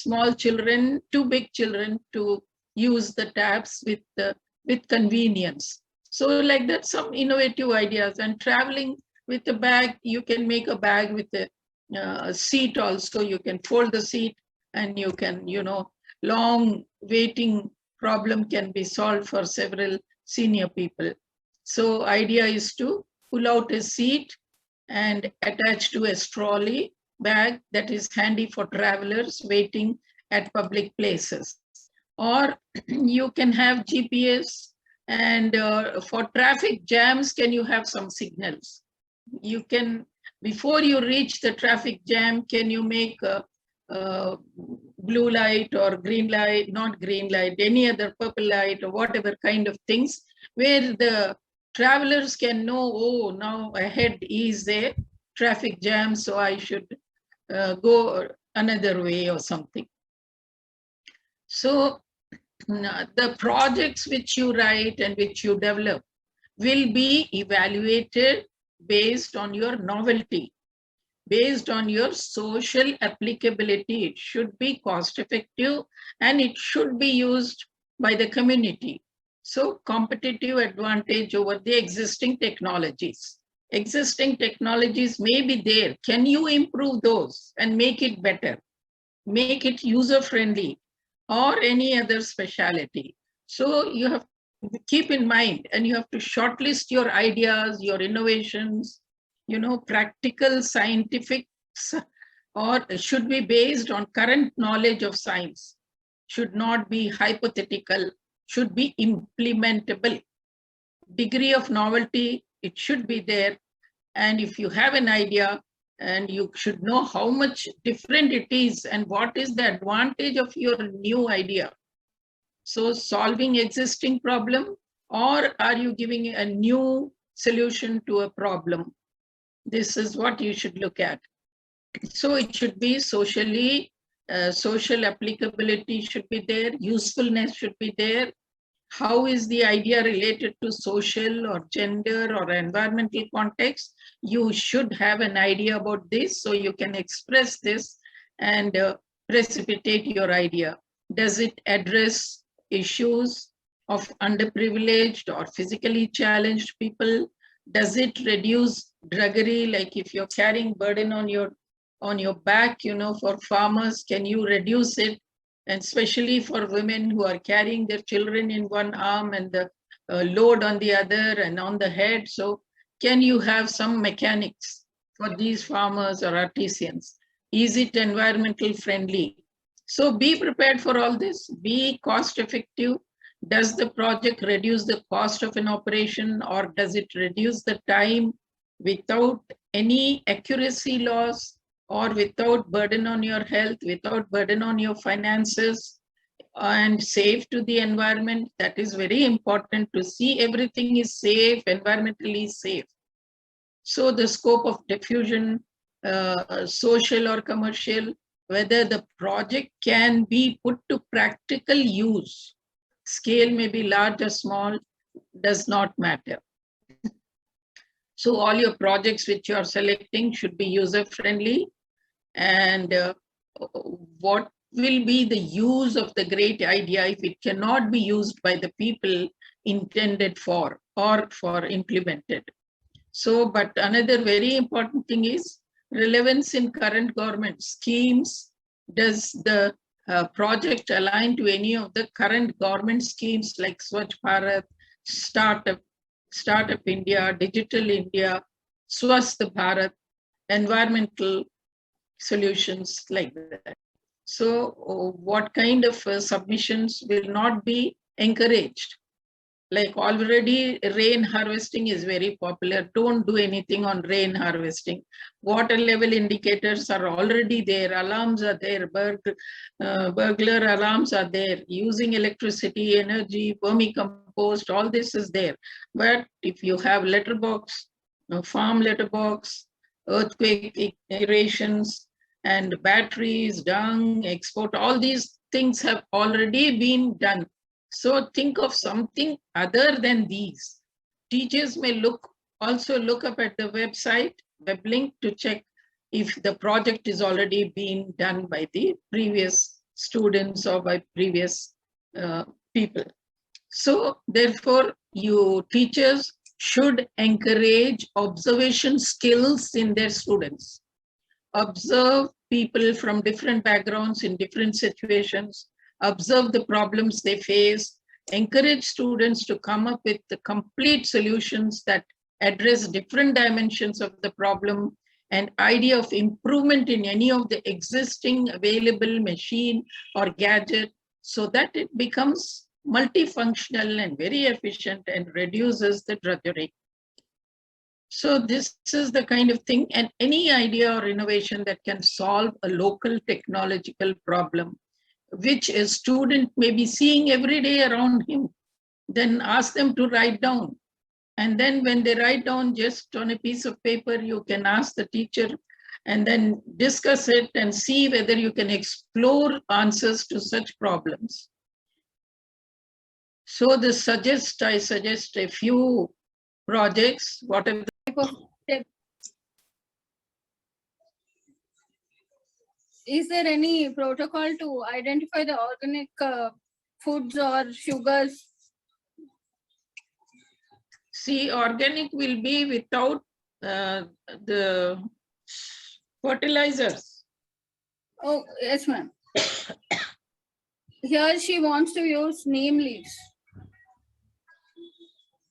small children, too big children to use the taps with convenience. So like that, some innovative ideas. And traveling with a bag, you can make a bag with a seat also. You can fold the seat and you can, long waiting problem can be solved for several senior people. So idea is to pull out a seat and attach to a trolley bag that is handy for travelers waiting at public places. Or you can have GPS, and for traffic jams, can you have some signals? You can, before you reach the traffic jam, can you make a blue light or green light, not green light, any other purple light or whatever kind of things, where the travelers can know, oh, now ahead is a traffic jam, so I should go another way or something. So the projects which you write and which you develop will be evaluated based on your novelty, based on your social applicability. It should be cost effective and it should be used by the community. So competitive advantage over the existing technologies. Existing technologies may be there. Can you improve those and make it better? Make it user-friendly or any other specialty? So you have to keep in mind, and you have to shortlist your ideas, your innovations, practical scientific, or should be based on current knowledge of science, should not be hypothetical, should be implementable. Degree of novelty, it should be there. And if you have an idea, and you should know how much different it is and what is the advantage of your new idea. So solving existing problem, or are you giving a new solution to a problem? This is what you should look at. So it should be socially, social applicability should be there, usefulness should be there. How is the idea related to social or gender or environmental context? You should have an idea about this so you can express this and precipitate your idea. Does it address issues of underprivileged or physically challenged people? Does it reduce drudgery? Like if you're carrying burden on your back, for farmers, can you reduce it? And especially for women who are carrying their children in one arm and the load on the other and on the head. So can you have some mechanics for these farmers or artisans? Is it environmental friendly? So be prepared for all this, be cost effective. Does the project reduce the cost of an operation, or does it reduce the time without any accuracy loss, or without burden on your health, without burden on your finances, and safe to the environment? That is very important, to see everything is safe, environmentally safe. So the scope of diffusion, social or commercial, whether the project can be put to practical use. Scale may be large or small, does not matter. So all your projects which you are selecting should be user-friendly. And what will be the use of the great idea if it cannot be used by the people intended for or for implemented? So, but another very important thing is relevance in current government schemes. Does the project align to any of the current government schemes like Swachh Bharat, Startup India, Digital India, Swasth Bharat, environmental solutions like that? So what kind of submissions will not be encouraged? Like already rain harvesting is very popular. Don't do anything on rain harvesting. Water level indicators are already there. Alarms are there. Burglar alarms are there. Using electricity, energy, vermicompost, all this is there. But if you have letterbox, farm letterbox, earthquake aerations, and batteries, dung, export, all these things have already been done. So think of something other than these. Teachers may also look up at the website, web link, to check if the project is already being done by the previous students or by previous people. So therefore, you teachers should encourage observation skills in their students. Observe people from different backgrounds in different situations, observe the problems they face, encourage students to come up with the complete solutions that address different dimensions of the problem, and idea of improvement in any of the existing available machine or gadget, so that it becomes multifunctional and very efficient and reduces the drudgery. So this is the kind of thing, and any idea or innovation that can solve a local technological problem, which a student may be seeing every day around him, then ask them to write down. And then when they write down just on a piece of paper, you can ask the teacher and then discuss it and see whether you can explore answers to such problems. So I suggest a few projects, whatever. Is there any protocol to identify the organic foods or sugars? See, organic will be without the fertilizers. Oh, yes, ma'am. Here she wants to use neem leaves.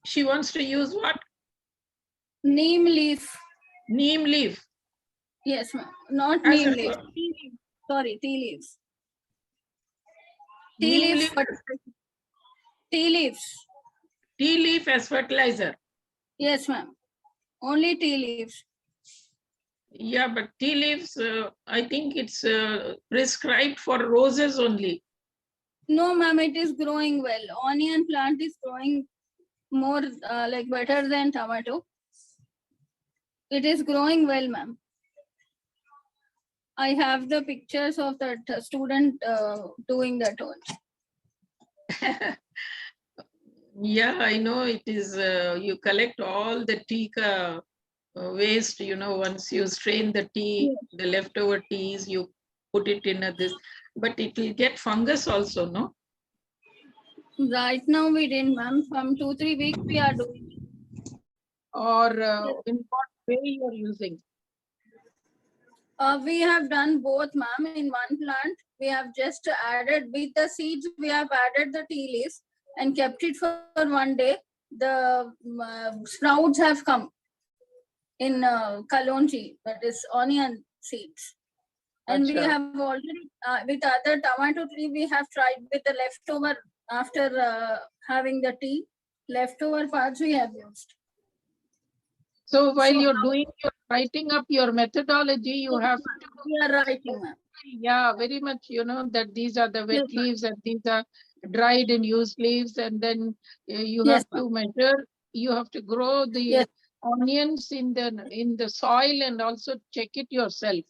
She wants to use what? Neem leaf. Neem leaf. Yes, ma'am. Not As neem a- leaf. Tea leaves. Sorry, tea leaves. Tea Neem leaves. leaf. Tea leaves. Tea leaf as fertilizer. Yes, ma'am. Only tea leaves. Yeah, but tea leaves, I think it's prescribed for roses only. No, ma'am, it is growing well. Onion plant is growing more like better than tomato. It is growing well, ma'am. I have the pictures of that student doing that one. Yeah, I know it is, you collect all the tea waste, once you strain the tea, the leftover teas, you put it in this, but it will get fungus also, no? Right now we didn't, ma'am. From 2-3 weeks we are doing. Or in what way you are using? We have done both, ma'am. In one plant, we have just added with the seeds, we have added the tea leaves and kept it for 1 day. The sprouts have come in kalonji, that is onion seeds. And we Acha. have already, with other tomato tree, we have tried with the leftover after having the tea, leftover parts we have used. So while you're writing up your methodology, you have to. We are writing, ma'am. Yeah, very much, that these are the wet leaves and these are dried and used leaves. And then you have to measure, you have to grow the onions in the soil and also check it yourself.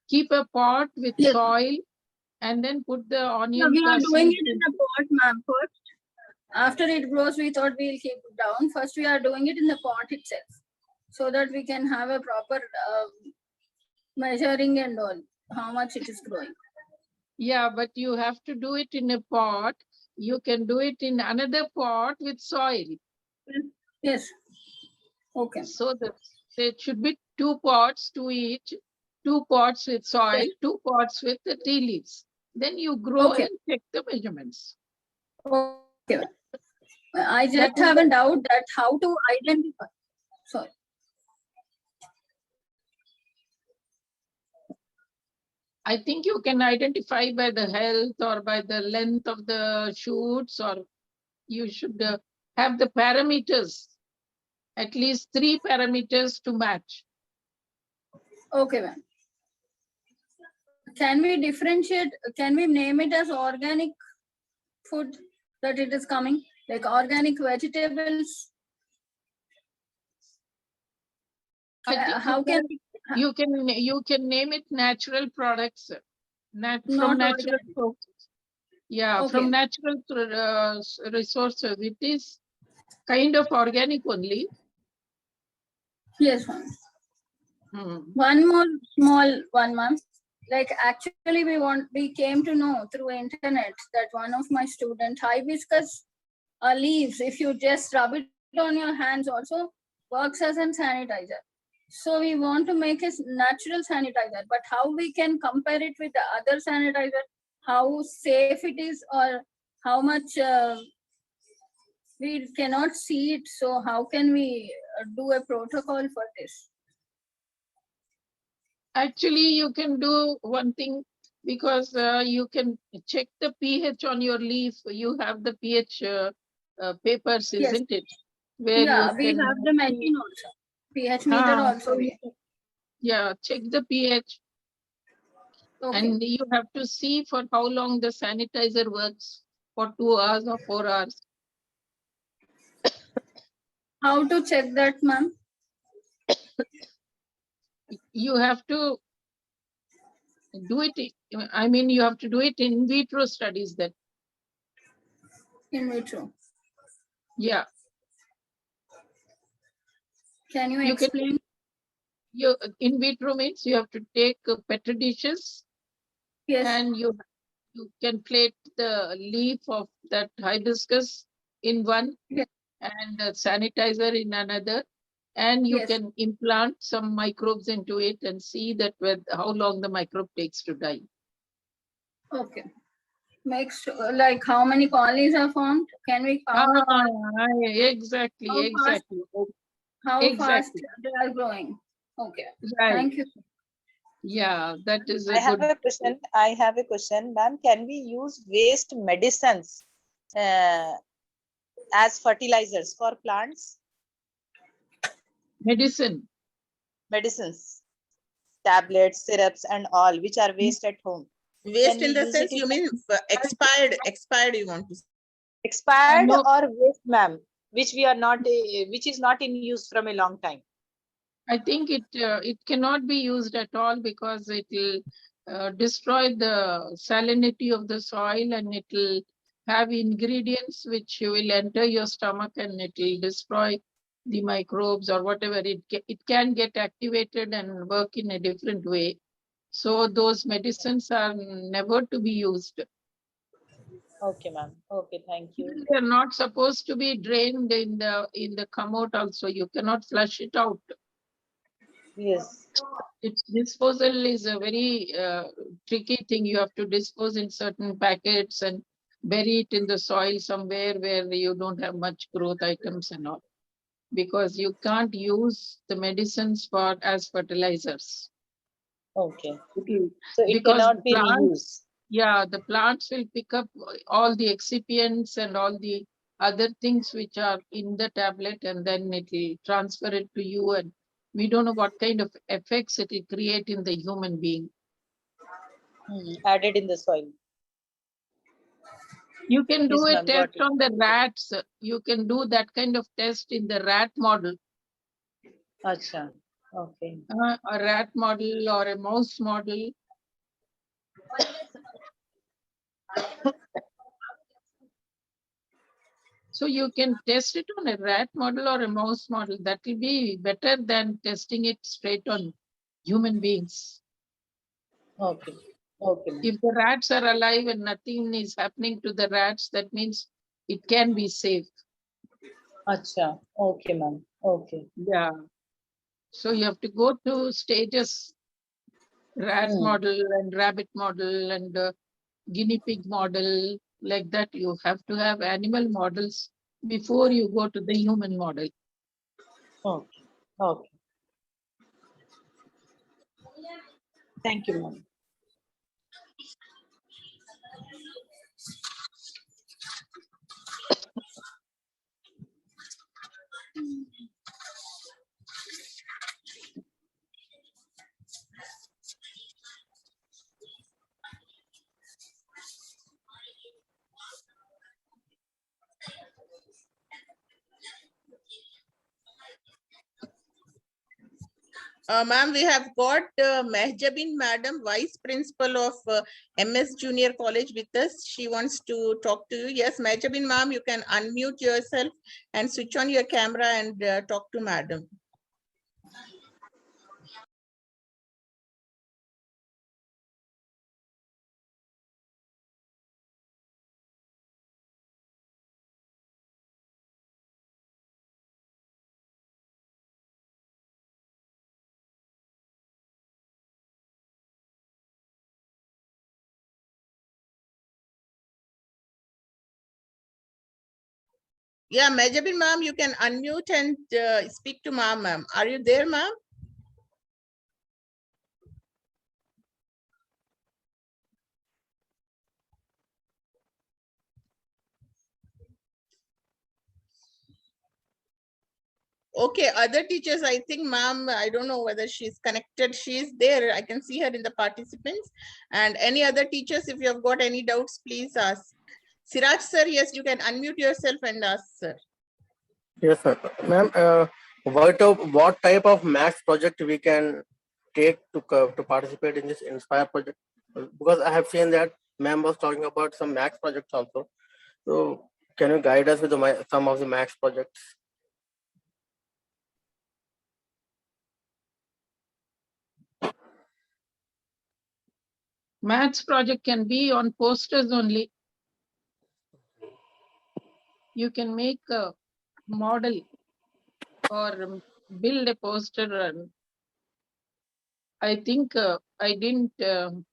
Keep a pot with soil and then put the onion. We are doing it in the pot, ma'am, first. After it grows, we thought we'll keep it down. First, we are doing it in the pot itself, so that we can have a proper measuring and all, how much it is growing. Yeah, but you have to do it in a pot. You can do it in another pot with soil. Yes. Okay. So there should be 2 pots to each, 2 pots with soil, 2 pots with the tea leaves. Then you grow and check the measurements. Okay. I just have a doubt that how to identify. Sorry. I think you can identify by the health or by the length of the shoots, or you should have the parameters, at least 3 parameters to match. Okay, ma'am. Can we differentiate, can we name it as organic food that it is coming, like organic vegetables? How can we? You can name it natural products, from natural sources. Yeah, from natural resources. It is kind of organic only. Yes, ma'am. One more small one, ma'am. like actually we came to know through internet that one of my student hibiscus leaves, if you just rub it on your hands also works as a sanitizer. So we want to make a natural sanitizer, but how we can compare it with the other sanitizer, how safe it is, or how much we cannot see it. So how can we do a protocol for this? Actually, you can do one thing, because you can check the pH on your leaf. You have the pH papers, Yes. isn't it? Where Yeah, you we can have the see- machine also. pH meter Ah, also. so you can- yeah, check the pH, Okay. and you have to see for how long the sanitizer works, for 2 hours or 4 hours. How to check that, ma'am? You have to do it. I mean, you have to do it in vitro studies then. In vitro. Yeah, Can you you can. explain? You in vitro means you have to take petri dishes, Yes. and you can plate the leaf of that hibiscus in one, Yes. and a sanitizer in another, and you Yes. can implant some microbes into it and see that with how long the microbe takes to die. Okay. Makes sure, like how many colonies are formed? Can we count the colonies? Exactly, How fast? exactly, How fast exactly. they are growing? Okay. Right. Thank you. Yeah, that is I a have good. a question. I have a question, ma'am. Can we use waste medicines as fertilizers for plants? Medicine. Medicines, tablets, syrups, and all, which are waste at home. Waste Can in we the use sense it in you mean expired you want to say. expired No. or waste, ma'am, which we are not, which is not in use from a long time? I think it cannot be used at all, because it will destroy the salinity of the soil, and it will have ingredients which will enter your stomach, and it will destroy the microbes or whatever. It can get activated and work in a different way. So those medicines are never to be used. Okay, ma'am. Okay, thank you. They are not supposed to be drained in the commode also. You cannot flush it out. Yes. Its disposal is a very tricky thing. You have to dispose in certain packets and bury it in the soil somewhere where you don't have much growth items and all, because you can't use the medicines for as fertilizers. Okay. It'll- So it because the cannot be plants, reused. yeah, the plants will pick up all the excipients and all the other things which are in the tablet, and then it will transfer it to you, and we don't know what kind of effects it will create in the human being. Added in the soil. You can do Yes, a ma'am, got test it. on the rats. You can do that kind of test in the rat model, Acha. Okay. a rat model or a mouse model. So you can test it on a rat model or a mouse model. That will be better than testing it straight on human beings. Okay. Okay, ma'am. If the rats are alive and nothing is happening to the rats, that means it can be safe. Acha. Okay, ma'am. Okay. Yeah. So you have to go to stages: rat model and rabbit model and guinea pig model. Like that, you have to have animal models before you go to the human model. Okay. Okay. Thank you, ma'am. Ma'am, we have got Mehjabin Madam, Vice Principal of MS Junior College with us. She wants to talk to you. Yes, Mehjabin ma'am, you can unmute yourself and switch on your camera and talk to Madam. Yeah, Mehjabin ma'am, you can unmute and speak to ma'am. Are you there, ma'am? Okay, other teachers, I think ma'am, I don't know whether she's connected. She's there. I can see her in the participants. And any other teachers, if you have got any doubts, please ask. Siraj sir, yes, you can unmute yourself and ask, sir. Yes, sir. Ma'am, what type of maths project we can take to participate in this Inspire project? Because I have seen that ma'am was talking about some maths projects also. So can you guide us with some of the maths projects? Maths project can be on posters only. You can make a model or build a poster. And I think I didn't tell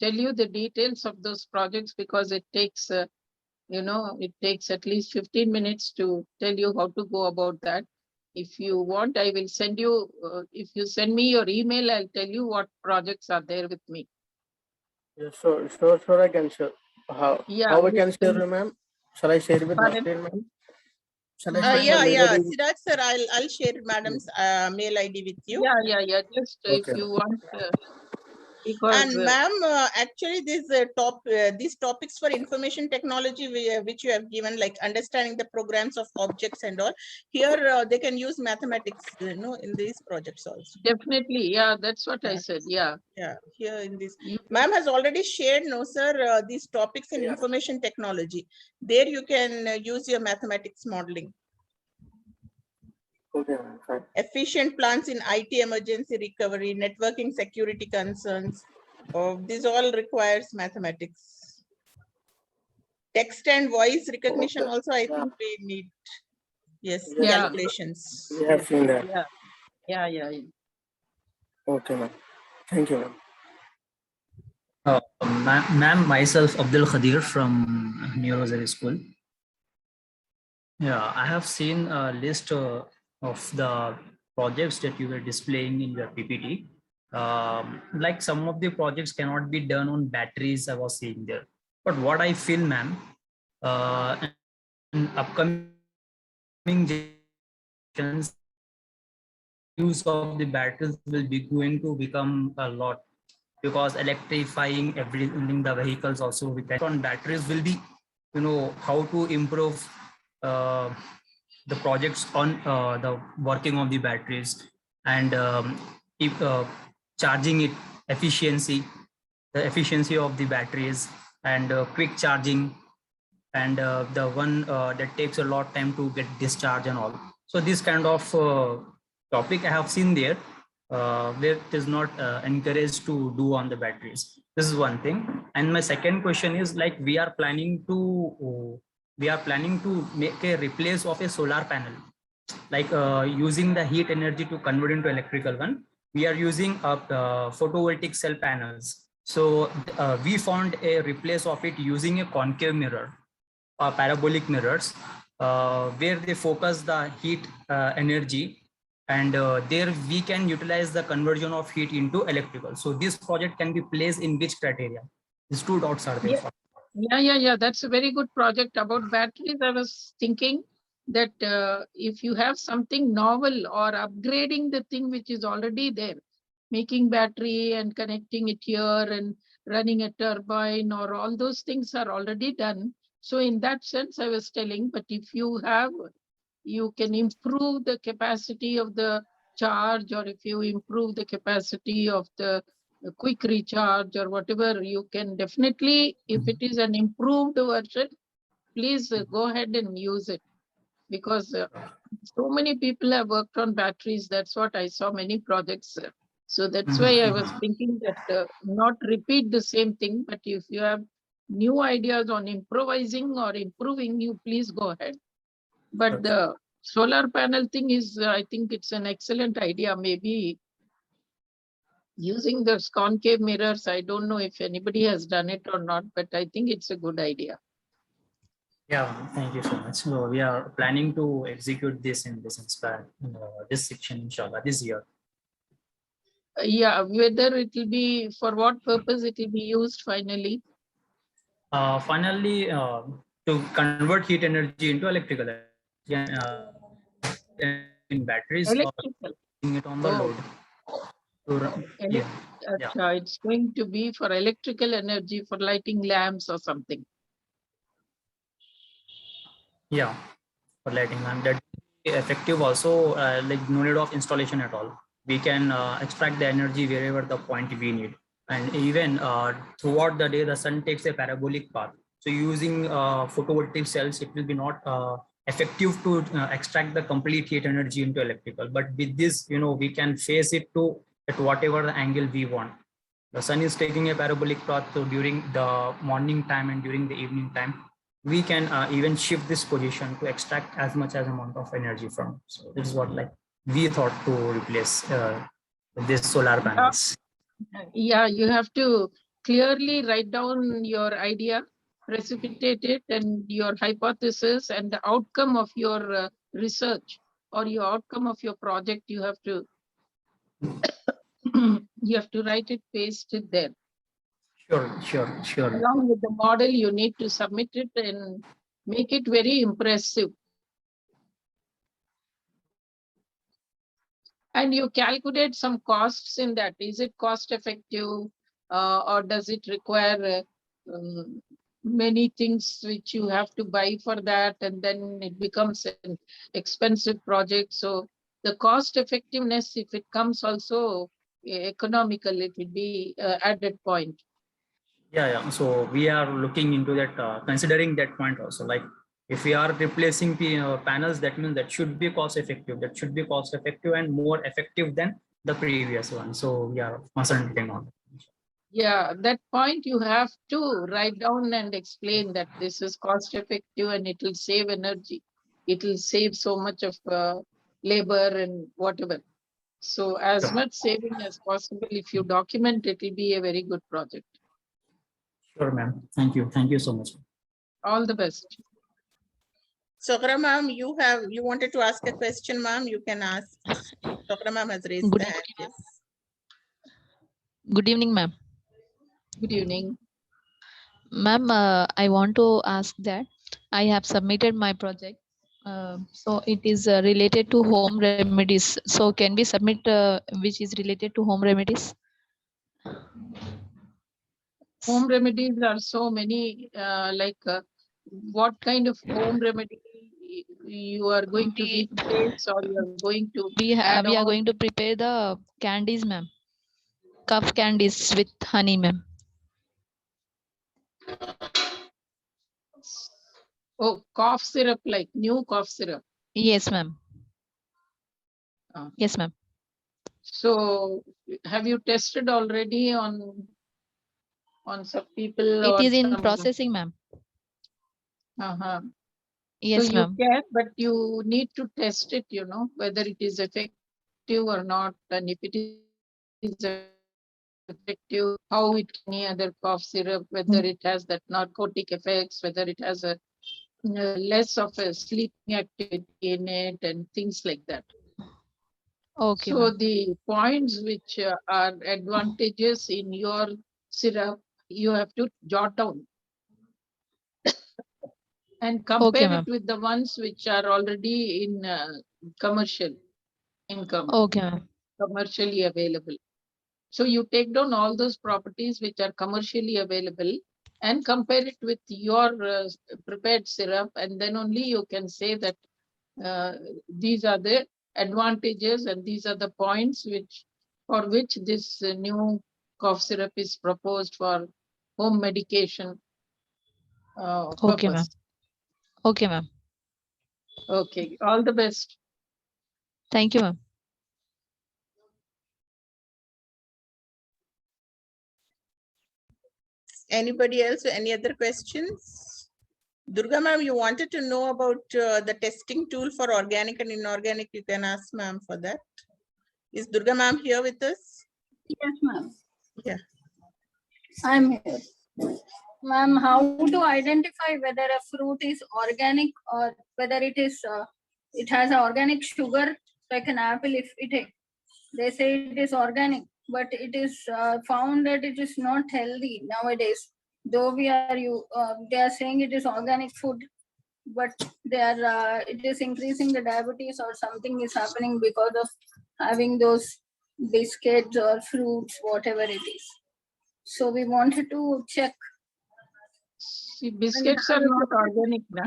you the details of those projects because it takes, it takes at least 15 minutes to tell you how to go about that. If you want, I will send you, if you send me your email, I'll tell you what projects are there with me. Yes, sure, I can share. Yeah, How we you can share, can- ma'am? Shall I share with Pardon? ma'am? Shall I share Yeah, my mail yeah, ID? Siraj sir, I'll share madam's mail ID with you. Yeah. Just if Okay. you want, because And ma'am, actually, these topics for information technology, which you have given, like understanding the programs of objects and all, here they can use mathematics, in these projects also. definitely, yeah, that's what I said. Yeah, Yeah, here in this, you ma'am has already shared, no sir, these topics in Yeah. information technology. There you can use your mathematics modeling. Okay, ma'am. Fine. Efficient plans in IT emergency recovery, networking security concerns. This all requires mathematics. Text and voice recognition Okay. also, I Yeah. think we need, yes, Yeah. calculations. We have seen that. yeah. Okay, ma'am. Thank you, ma'am. Ma'am, myself Abdul Khadir from New Rosary School. Yeah, I have seen a list of the projects that you were displaying in your PPT. Like some of the projects cannot be done on batteries, I was seeing there. But what I feel, ma'am, in upcoming generations, use of the batteries will be going to become a lot, because electrifying everything, the vehicles also with that on batteries will be, how to improve the projects on the working of the batteries, and if charging it the efficiency of the batteries, and quick charging, and the one that takes a lot of time to get discharged and all. So this kind of topic I have seen there, where it is not encouraged to do on the batteries. This is one thing. And my second question is, like, we are planning to make a replace of a solar panel, like using the heat energy to convert into electrical one. We are using photovoltaic cell panels. So we found a replace of it using a concave mirror, parabolic mirrors, where they focus the heat energy, and there we can utilize the conversion of heat into electrical. So this project can be placed in which criteria? These two dots are there. Yeah. Yeah. That's a very good project about batteries. I was thinking that if you have something novel or upgrading the thing which is already there, making battery and connecting it here and running a turbine, or all those things are already done. So in that sense, I was telling, but if you have, you can improve the capacity of the charge, or if you improve the capacity of the quick recharge or whatever, you can definitely, if it is an improved version, please go ahead and use it, because so many people have worked on batteries. That's what I saw, many projects. So that's why I was thinking that not repeat the same thing, but if you have new ideas on improvising or improving, you please go ahead. But the solar panel thing is, I think it's an excellent idea. Maybe using those concave mirrors, I don't know if anybody has done it or not, but I think it's a good idea. Yeah, thank you so much. So we are planning to execute this in this Inspire, this section, inshallah, this year. Yeah, whether it will be, for what purpose it will be used finally? Finally, to convert heat energy into electrical energy, in batteries or Electrical. using it on the Oh. load. To run- yeah, yeah. Acha, it's going to be for electrical energy for lighting lamps or something. Yeah, for lighting lamp, that effective also, like no need of installation at all. We can extract the energy wherever the point we need, and even throughout the day the sun takes a parabolic path. So using photovoltaic cells, it will be not effective to extract the complete heat energy into electrical, but with this, we can phase it to at whatever the angle we want. The sun is taking a parabolic path, so during the morning time and during the evening time we can even shift this position to extract as much as amount of energy from. So this is what like we thought to replace this solar panels. Yeah, you have to clearly write down your idea, precipitate it, and your hypothesis and the outcome of your research or your outcome of your project. You have to you have to write it, paste it there. Sure. Along with the model, you need to submit it and make it very impressive. And you calculate some costs in that. Is it cost effective or does it require many things which you have to buy for that, and then it becomes an expensive project. So the cost effectiveness, if it comes also economical, it will be added point. Yeah. So we are looking into that, considering that point also. Like if we are replacing panels, that means that should be cost effective. That should be cost effective and more effective than the previous one. So we are concentrating on. Yeah, that point you have to write down and explain that this is cost effective and it will save energy. It will save so much of labor and whatever. So as Sure. much saving as possible, if you document, it will be a very good project. Sure, ma'am. Thank you. Thank you so much. All the best. Sohra ma'am, you wanted to ask a question, ma'am. You can ask. Sohra ma'am has raised Good the hand. Yes. Good evening, ma'am. Good evening. Ma'am, I want to ask that I have submitted my project. So it is related to home remedies. So can we submit which is related to home remedies? Home remedies are so many, what kind of home remedy you are going to We- replace or you are going to We add are on? going to prepare the candies, ma'am. Cough candies with honey, ma'am. Oh, cough syrup, like new cough syrup. Yes, ma'am. Ah. Yes, ma'am. So have you tested already on some people? It or is in some- processing, ma'am. Uh-huh. Yes, So you ma'am. can, but you need to test it, whether it is effective or not. And if it is effective, how it can any other cough syrup, whether it has that narcotic effects, whether it has a less of a sleeping activity in it and things like that. Okay, So ma'am. the points which are advantages in your syrup, you have to jot down and compare ma'am. it with the ones which are already in commercial income, Okay, ma'am. commercially available. So you take down all those properties which are commercially available and compare it with your prepared syrup, and then only you can say that these are the advantages and these are the points for which this new cough syrup is proposed for home medication Okay, ma'am. purpose. Okay, ma'am. Okay, all the best. Thank you, ma'am. Anybody else? Any other questions? Durga ma'am, you wanted to know about the testing tool for organic and inorganic. You can ask ma'am for that. Is Durga ma'am here with us? Yes, ma'am. Yeah. I'm here. Ma'am, how to identify whether a fruit is organic or whether it is it has a organic sugar like an apple? If they say it is organic, but it is found that it is not healthy nowadays. Though they are saying it is organic food, but they are it is increasing the diabetes or something is happening because of having those biscuits or fruits, whatever it is. So we wanted to check. See, biscuits are not organic, na?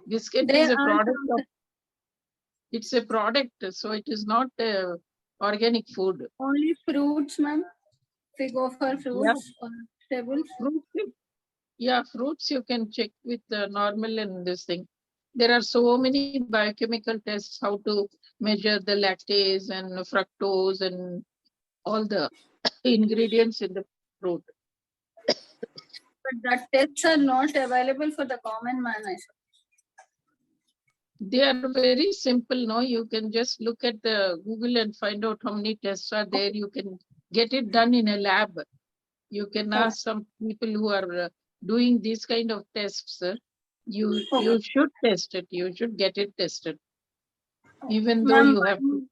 Biscuit They is a are product from of, it's a product, so it is not organic food. only fruits, ma'am. If we go for fruits or vegetables. Fruits, yeah, fruits you can check with the normal and this thing. There are so many biochemical tests how to measure the lactase and fructose and all the ingredients in the fruit. But that tests are not available for the common man, I suppose. They are very simple, no? You can just look at the Google and find out how many tests are there. You can get it done in a lab. You can Oh. ask some people who are doing these kind of tests. You Okay. should test it. You should get it tested. Even though Ma'am, you have to,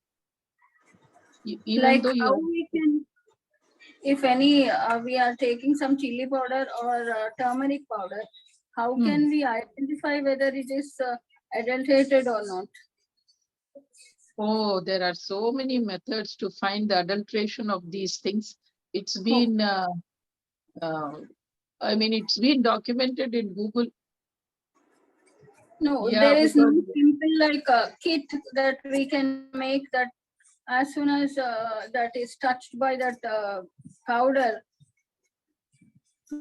even like though you how have, we can, if any, we are taking some chili powder or turmeric powder, how can we identify whether it is adulterated or not? oh, there are so many methods to find the adulteration of these things. It's been, I mean, it's been documented in Google. No, Yeah, there is no because- simple like a kit that we can make that as soon as that is touched by that powder,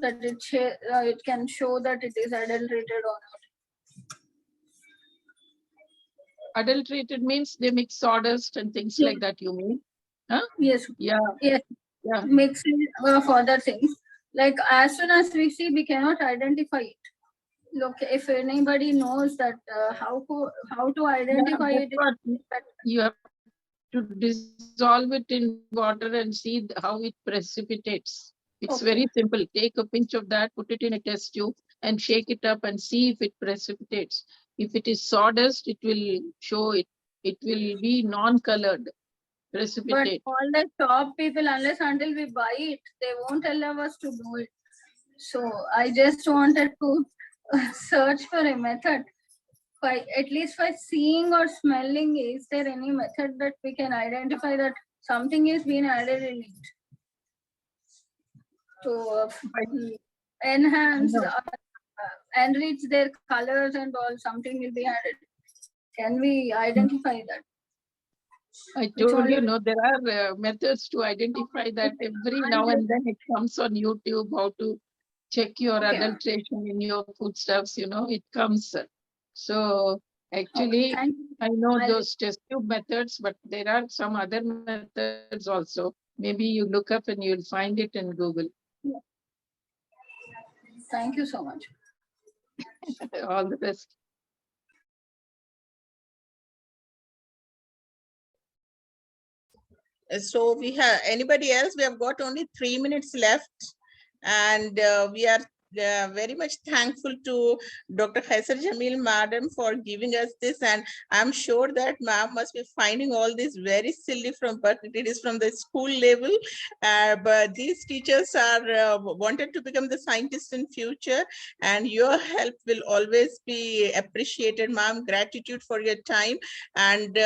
that it can show that it is adulterated or not. Adulterated means they mix sawdust and things Yeah. like that, you mean? Huh? Yes, Yeah, yes, yeah. mixing of other things. Like as soon as we see, we cannot identify it. Look, if anybody knows that how to identify Yeah, it, that's what you have to dissolve it in water and see how it precipitates. It's Okay. very simple. Take a pinch of that, put it in a test tube and shake it up and see if it precipitates. If it is sawdust, it will show it. It will be non-colored, But precipitate. all the shop people, unless until we buy it, they won't allow us to do it. So I just wanted to search for a method. At least by seeing or smelling, is there any method that we can identify that something is being added in it to enhance, No. enrich their colors and all? Something will be added. Can we identify that? I Which told you, only- no, there are methods to identify that. Every now and then it comes on YouTube, how to check your Okay. adulteration in your foodstuffs, you know, it comes. So actually, Thank you. I know I'll- those test tube methods, but there are some other methods also. Maybe you look up and you'll find it in Google. Thank you so much. All the best. So we have, anybody else? We have got only 3 minutes left. And we are very much thankful to Dr. Khaisar Jamil Madam for giving us this. And I'm sure that ma'am must be finding all this very silly but it is from the school level. But these teachers are wanted to become the scientists in future. And your help will always be appreciated, ma'am. Gratitude for your time. And,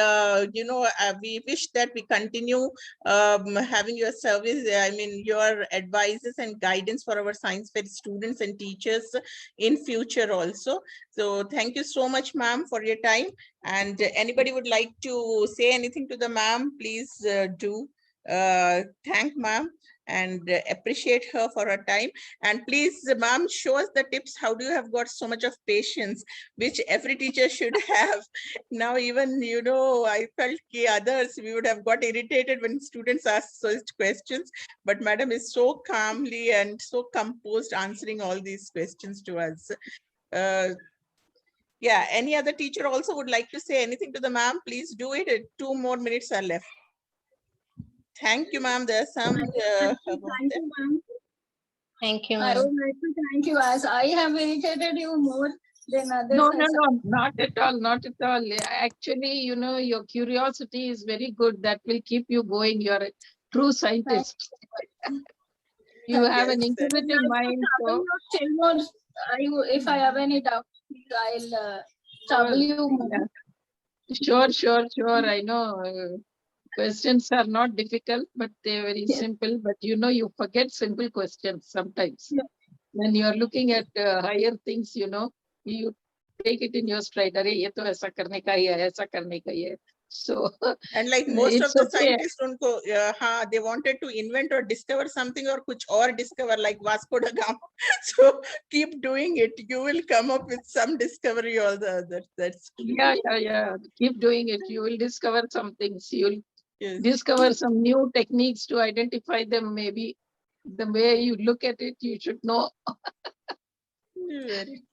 we wish that we continue having your service, I mean, your advices and guidance for our science fair students and teachers in future also. So thank you so much, ma'am, for your time. And anybody would like to say anything to the ma'am, please do. Thank ma'am and appreciate her for her time. And please, ma'am, show us the tips. How do you have got so much of patience, which every teacher should have? Now, even, I felt others, we would have got irritated when students ask such questions, but madam is so calmly and so composed answering all these questions to us. Yeah, any other teacher also would like to say anything to the ma'am? Please do it. 2 more minutes are left. Thank you, ma'am. There are some. Thank you, ma'am. Thank you, I ma'am. would like to thank you as I have irritated you more than others. No, I no, said. no, not at all, not at all. Actually, you know, your curiosity is very good. That will keep you going. You're a true scientist. You Thank have an Yes, sir. inquisitive mind. So Still more, if I have any doubts, I'll trouble sure, you more. yeah. Sure. I know questions are not difficult, but they're very Yeah. simple. But you know, you forget simple questions sometimes. Yeah. When you're looking at higher things, you know, you take it in your stride. अरे ये तो ऐसा करने का ही है, ऐसा करने का ही है. So And like most it's of the okay. scientists, they wanted to invent or discover something or kuch or discover like Vasco da Gama. So keep doing it. You will come up with some discovery or the other. That's true. Yeah. Keep doing it. You will discover some things. You'll Yes. discover some new techniques to identify them. Maybe the way you look at it, you should know. Very.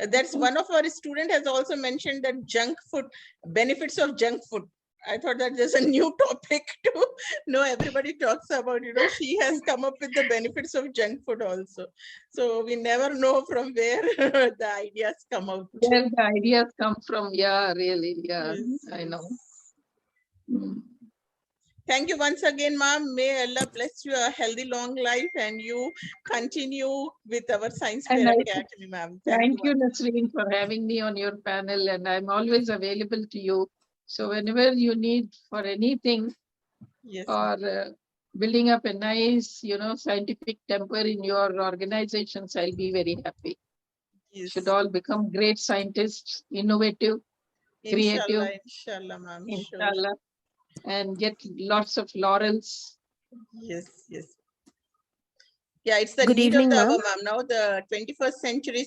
That's one of our student has also mentioned that junk food, benefits of junk food. I thought that there's a new topic to know. Everybody talks about, you know, she has come up with the benefits of junk food also. So we never know from where the ideas come out. Where the ideas come from. Yeah, really. Yeah, Yes, I know. yes. Mm. Thank you once again, ma'am. May Allah bless you a healthy, long life and you continue with our Science And Fair I Academy, ma'am. thank you, once Nasreen, for having me on your panel. And I'm always available to you. So whenever you need for anything Yes, or building up a nice, you know, scientific temper in your organizations, I'll be very happy. yes. Should all become great scientists, innovative, creative, Inshallah, ma'am. Sure. inshallah, and get lots of laurels. Yes. Yeah, it's the Good need of evening, the hour, ma'am. ma'am. Now the 21st century